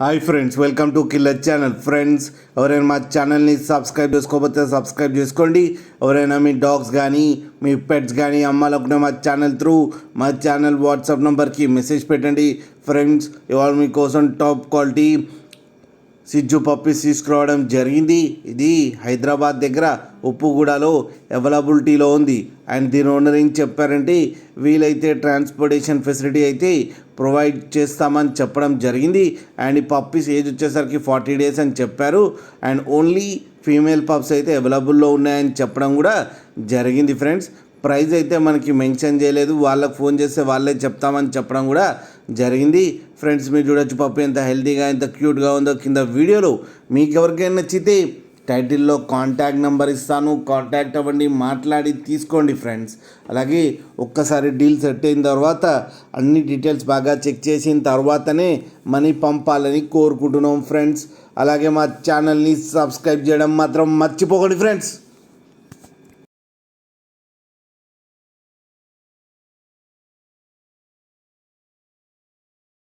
Hi friends, welcome to killer channel. Friends, ఎవరైనా మా ఛానల్ని సబ్స్క్రైబ్ చేసుకోకపోతే సబ్స్క్రైబ్ చేసుకోండి. ఎవరైనా మీ డాగ్స్ కానీ మీ పెట్స్ కానీ అమ్మాలనుకునే మా ఛానల్ వాట్సాప్ నెంబర్కి మెసేజ్ పెట్టండి. ఫ్రెండ్స్, ఇవాళ మీకోసం టాప్ క్వాలిటీ సిజ్జు పప్పీస్ తీసుకురావడం జరిగింది. ఇది హైదరాబాద్ దగ్గర ఉప్పుగూడలో అవైలబిలిటీలో ఉంది. అండ్ దీని ఓనర్ ఏం చెప్పారంటే, వీలైతే ట్రాన్స్పోర్టేషన్ ఫెసిలిటీ అయితే ప్రొవైడ్ చేస్తామని చెప్పడం జరిగింది. అండ్ ఈ పప్పీస్ ఏజ్ వచ్చేసరికి 40 days అని చెప్పారు. అండ్ ఓన్లీ ఫీమేల్ పప్స్ అయితే అవైలబుల్లో ఉన్నాయని చెప్పడం కూడా జరిగింది. ఫ్రెండ్స్, ప్రైస్ అయితే మనకి మెన్షన్ చేయలేదు, వాళ్ళకి ఫోన్ చేస్తే వాళ్ళే చెప్తామని చెప్పడం కూడా జరిగింది. ఫ్రెండ్స్, మీరు చూడొచ్చు పప్పు ఎంత హెల్తీగా ఎంత క్యూట్గా ఉందో కింద వీడియోలో. మీకు ఎవరికైనా నచ్చితే టైటిల్లో కాంటాక్ట్ నెంబర్ ఇస్తాను, కాంటాక్ట్ అవ్వండి, మాట్లాడి తీసుకోండి. ఫ్రెండ్స్, అలాగే ఒక్కసారి డీల్ సెట్ అయిన తర్వాత అన్ని డీటెయిల్స్ బాగా చెక్ చేసిన తర్వాతనే మనీ పంపాలని కోరుకుంటున్నాం. ఫ్రెండ్స్, అలాగే మా ఛానల్ని సబ్స్క్రైబ్ చేయడం మాత్రం మర్చిపోకండి. ఫ్రెండ్స్.